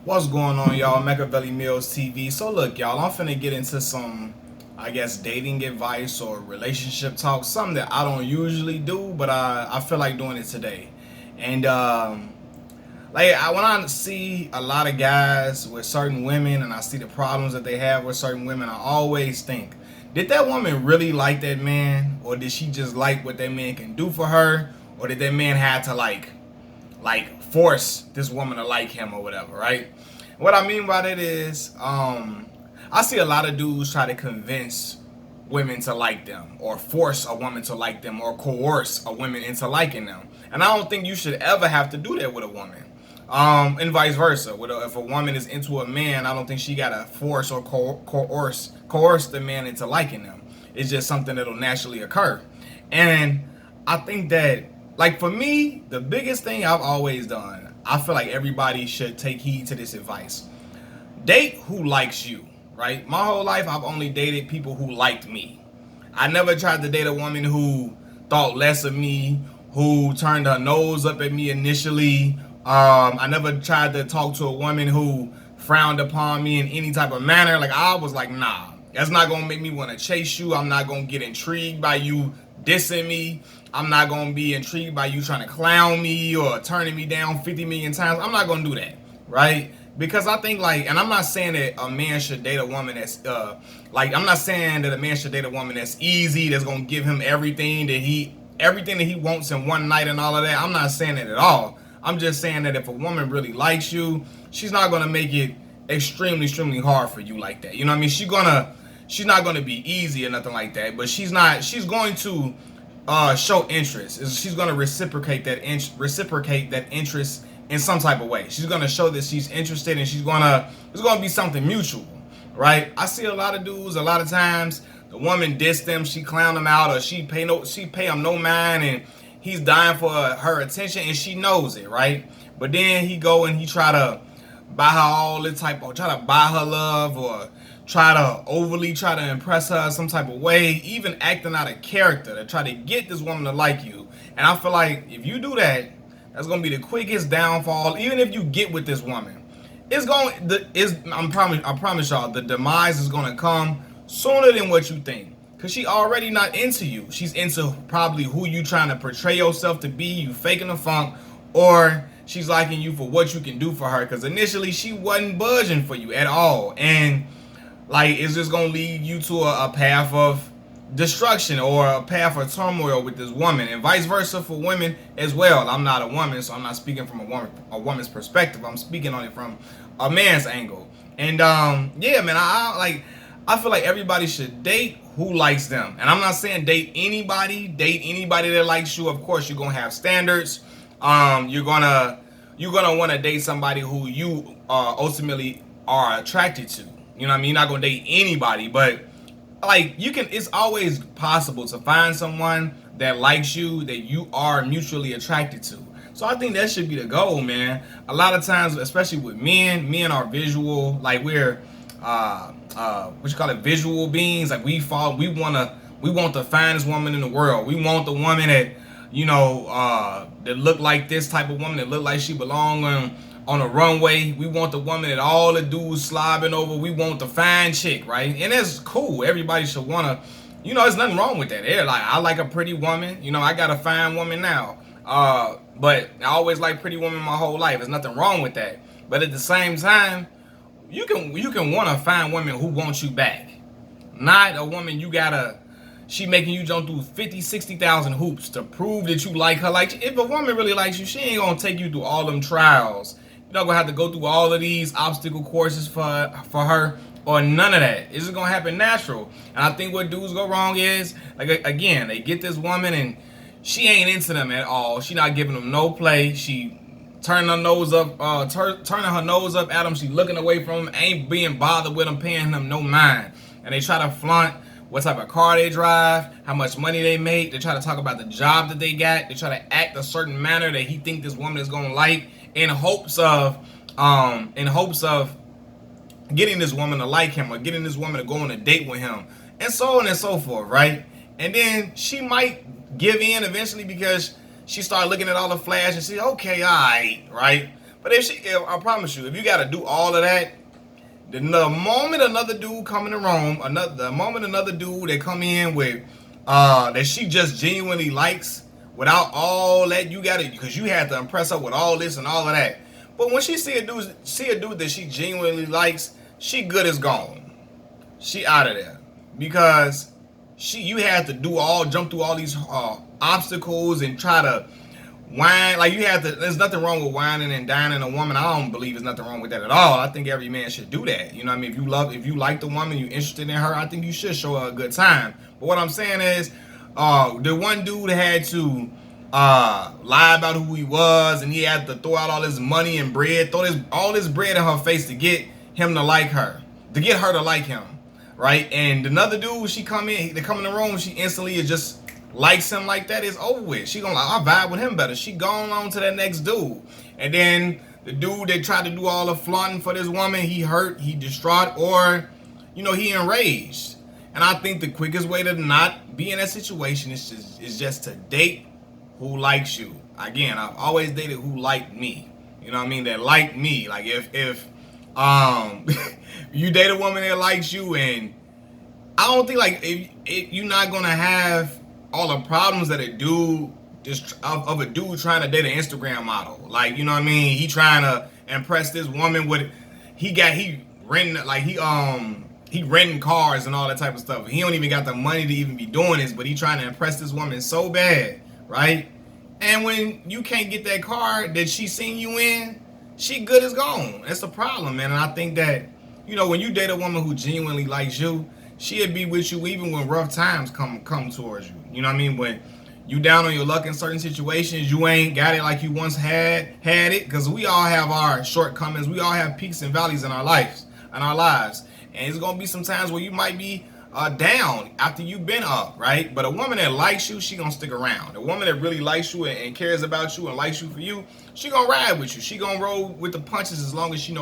What's going on, y'all? Machiavelli Mills TV. So look, y'all, I'm finna get into some, I guess, dating advice or relationship talk. Something that I don't usually do, but I feel like doing it today. And when I see a lot of guys with certain women, and I see the problems that they have with certain women, I always think, did that woman really like that man, or did she just like what that man can do for her, or did that man have to force this woman to like him or whatever, right? What I mean by that is, I see a lot of dudes try to convince women to like them, or force a woman to like them, or coerce a woman into liking them. And I don't think you should ever have to do that with a woman. And vice versa. If a woman is into a man, I don't think she gotta force or coerce the man into liking them. It's just something that'll naturally occur. And I think that, like, for me, the biggest thing I've always done, I feel like everybody should take heed to this advice. Date who likes you, right? My whole life, I've only dated people who liked me. I never tried to date a woman who thought less of me, who turned her nose up at me initially. I never tried to talk to a woman who frowned upon me in any type of manner. Like, I was like, nah, that's not gonna make me want to chase you. I'm not gonna get intrigued by you dissing me. I'm not gonna be intrigued by you trying to clown me or turning me down 50 million times. I'm not gonna do that, right? Because I think, like, and I'm not saying that a man should date a woman that's I'm not saying that a man should date a woman that's easy, that's gonna give him everything that he wants in one night and all of that. I'm not saying that at all. I'm just saying that if a woman really likes you, she's not gonna make it extremely hard for you like that. You know what I mean? She's not gonna be easy or nothing like that, but she's going to show interest. She's gonna reciprocate that interest in some type of way. She's gonna show that she's interested, and it's gonna be something mutual, right? I see a lot of dudes, a lot of times the woman diss them, she clown them out, or she pay him no mind, and he's dying for her attention, and she knows it, right? But then he go and he try to buy her all this try to buy her love, or try to impress her some type of way, even acting out of character to try to get this woman to like you. And I feel like if you do that, that's gonna be the quickest downfall. Even if you get with this woman, I promise y'all, the demise is gonna come sooner than what you think. Cause she already not into you. She's into probably who you trying to portray yourself to be, you faking the funk, or she's liking you for what you can do for her. Cause initially she wasn't budging for you at all. And like, it's just gonna lead you to a path of destruction or a path of turmoil with this woman, and vice versa for women as well. I'm not a woman, so I'm not speaking from a woman's perspective. I'm speaking on it from a man's angle. And yeah, man, I feel like everybody should date who likes them. And I'm not saying date anybody that likes you. Of course, you're gonna have standards. You're gonna want to date somebody who you ultimately are attracted to. You know what I mean? You're not gonna date anybody, but like, it's always possible to find someone that likes you, that you are mutually attracted to. So I think that should be the goal, man. A lot of times, especially with men are visual, like, we're visual beings. Like, we want the finest woman in the world. We want the woman that, that look like this type of woman, that look like she belong on a runway. We want the woman that all the dudes slobbing over. We want the fine chick, right? And that's cool. Everybody should wanna, there's nothing wrong with that. They're like, I like a pretty woman. I got a fine woman now. But I always like pretty women my whole life. There's nothing wrong with that. But at the same time, you can want a fine woman who wants you back. Not a woman she making you jump through 50, 60,000 hoops to prove that you like her. Like, if a woman really likes you, she ain't gonna take you through all them trials. You're not gonna have to go through all of these obstacle courses for her, or none of that. It's just gonna happen natural. And I think what dudes go wrong is, like, again, they get this woman and she ain't into them at all. She not giving them no play. She turning her nose up at them. She looking away from them, ain't being bothered with them, paying them no mind. And they try to flaunt what type of car they drive, how much money they make. They try to talk about the job that they got. They try to act a certain manner that he think this woman is gonna like, in hopes of getting this woman to like him, or getting this woman to go on a date with him, and so on and so forth, right? And then she might give in eventually, because she started looking at all the flash and say, okay, all right, right? But if I promise you, if you got to do all of that, the moment another dude come in the room, the moment another dude that come in with that she just genuinely likes, without all that you got to, because you had to impress her with all this and all of that. But when she see a dude that she genuinely likes, she good as gone. She out of there because you had to jump through all these obstacles and try to whine. Like, you have to, there's nothing wrong with whining and dining a woman. I don't believe there's nothing wrong with that at all. I think every man should do that. You know what I mean? If you like the woman, you're interested in her, I think you should show her a good time. But what I'm saying is, the one dude had to lie about who he was, and he had to throw out all his money and bread, all this bread in her face to get him to like her, to get her to like him, right? And another dude, they come in the room, she instantly is just likes him like that. It's over with. She gonna like, I vibe with him better. She going on to that next dude. And then the dude that tried to do all the flaunting for this woman, he hurt, he distraught, or, he enraged. And I think the quickest way to not be in that situation is just to date who likes you. Again, I've always dated who liked me. You know what I mean? That like me. Like, if you date a woman that likes you, and I don't think, like, if you're not gonna have all the problems that a dude of a dude trying to date an Instagram model. Like, you know what I mean? He trying to impress this woman with, he renting cars and all that type of stuff. He don't even got the money to even be doing this, but he trying to impress this woman so bad, right? And when you can't get that car that she seen you in, she good as gone. That's the problem, man. And I think that, when you date a woman who genuinely likes you, she'll be with you even when rough times come towards you. You know what I mean? When you down on your luck in certain situations, you ain't got it like you once had it. Because we all have our shortcomings. We all have peaks and valleys in our lives. And it's gonna be some times where you might be down after you've been up, right? But a woman that likes you, she gonna stick around. A woman that really likes you and cares about you and likes you for you, she gonna ride with you. She gonna roll with the punches as long as she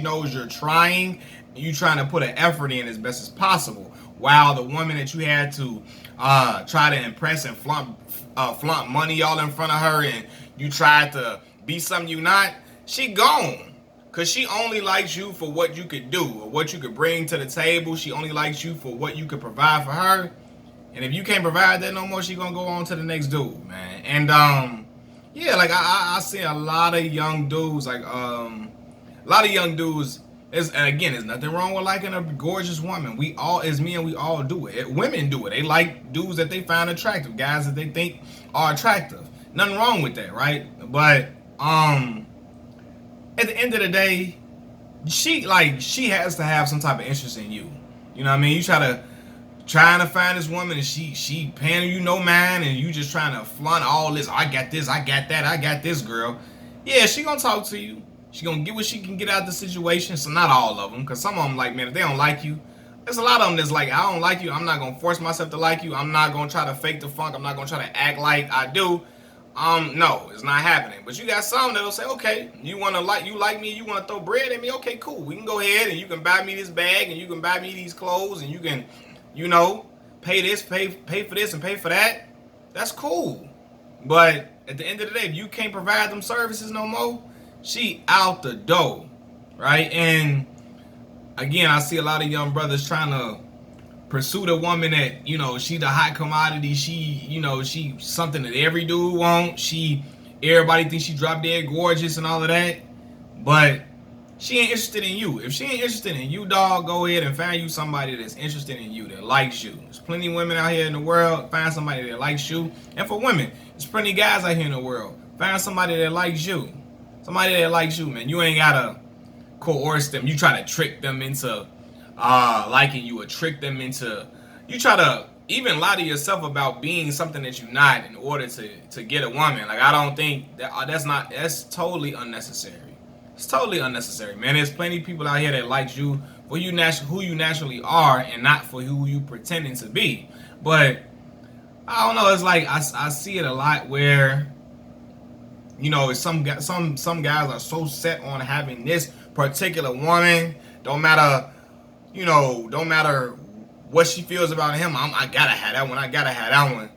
knows you're trying. You trying to put an effort in as best as possible. While the woman that you had to try to impress and flaunt money all in front of her, and you tried to be something you not, she gone. Because she only likes you for what you could do or what you could bring to the table. She only likes you for what you could provide for her. And if you can't provide that no more, she gonna go on to the next dude, man. And yeah, like I see a lot of young dudes, and again, there's nothing wrong with liking a gorgeous woman. We all do it. Women do it. They like dudes that they find attractive, guys that they think are attractive. Nothing wrong with that, right? But at the end of the day, she has to have some type of interest in you. You know what I mean? You trying to find this woman, and she paying you no mind, and you just trying to flaunt all this. I got this, I got that, I got this, girl. Yeah, she gonna talk to you. She gonna get what she can get out of the situation. So not all of them, because some of them, like, man, if they don't like you, there's a lot of them that's like, I don't like you. I'm not gonna force myself to like you. I'm not gonna try to fake the funk. I'm not gonna try to act like I do. No, it's not happening. But you got some that'll say, okay, you like me, you wanna throw bread at me, okay, cool. We can go ahead and you can buy me this bag, and you can buy me these clothes, and you can, pay this, pay for this and pay for that. That's cool. But at the end of the day, if you can't provide them services no more, she out the door, right? And again, I see a lot of young brothers trying to pursue the woman that, she the hot commodity. She something that every dude wants. Everybody thinks she drop dead gorgeous and all of that. But she ain't interested in you. If she ain't interested in you, dog, go ahead and find you somebody that's interested in you, that likes you. There's plenty of women out here in the world. Find somebody that likes you. And for women, there's plenty of guys out here in the world. Find somebody that likes you. Somebody that likes you, man. You ain't gotta coerce them. You try to trick them into liking you, or trick them into, you try to even lie to yourself about being something that you're not in order to get a woman. Like, I don't think that's totally unnecessary. It's totally unnecessary, man. There's plenty of people out here that likes you for who you naturally are, and not for who you pretending to be. But I don't know. It's like I see it a lot where, some guys are so set on having this particular woman. Don't matter what she feels about him. I gotta have that one. I gotta have that one.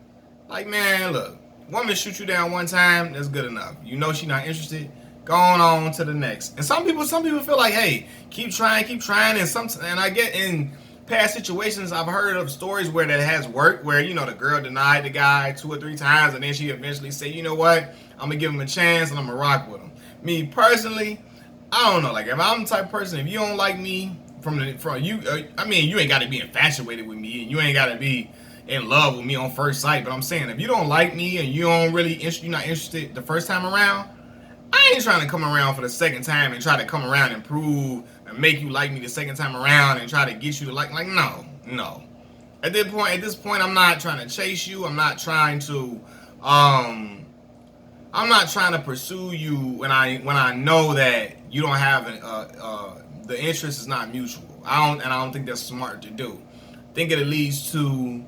Like, man, look, woman shoot you down one time, that's good enough. She's not interested. going on to the next. And some people feel like, hey, keep trying, and I get in past situations, I've heard of stories where that has worked, where the girl denied the guy 2 or 3 times, and then she eventually said, you know what, I'm gonna give him a chance and I'm gonna rock with him. Me personally, I don't know. Like, if I'm the type of person, if you don't like me from you, I mean, you ain't got to be infatuated with me, and you ain't got to be in love with me on first sight. But I'm saying, if you don't like me and you're not interested the first time around, I ain't trying to come around for the second time and try to come around and prove and make you like me the second time around and try to get you to like no. At this point, I'm not trying to chase you. I'm not trying to pursue you when I know that you don't have the interest is not mutual. I don't think that's smart to do. I think it leads to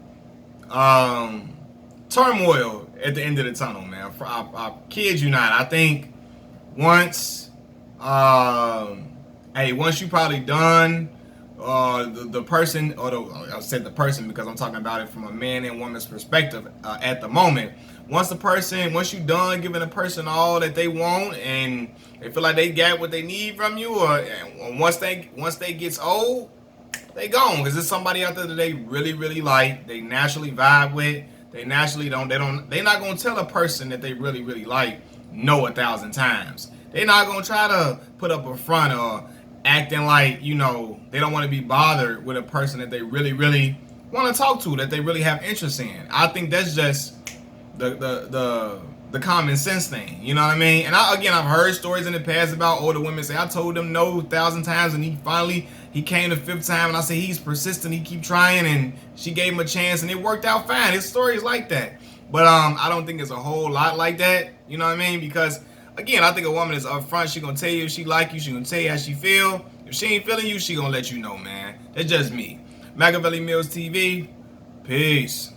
turmoil at the end of the tunnel, man. I kid you not. I think once you probably done the person, I said the person because I'm talking about it from a man and woman's perspective at the moment. Once you done giving a person all that they want and they feel like they got what they need from you, or once they gets old, they gone, because it's somebody out there that they really, really like, they naturally vibe with, they're not gonna tell a person that they really, really like no 1,000 times. They're not gonna try to put up a front or acting like, they don't want to be bothered with a person that they really, really want to talk to, that they really have interest in. I think that's just the common sense thing, you know what I mean? And I've heard stories in the past about older women say, I told him no 1,000 times, and he came the 5th time, and I said he's persistent, he keep trying, and she gave him a chance, and it worked out fine. His story is like that. But I don't think it's a whole lot like that, you know what I mean? Because again, I think a woman is upfront. She gonna tell you if she like you, she gonna tell you how she feel. If she ain't feeling you, she gonna let you know, man. That's just me. Machiavelli Mills TV, peace.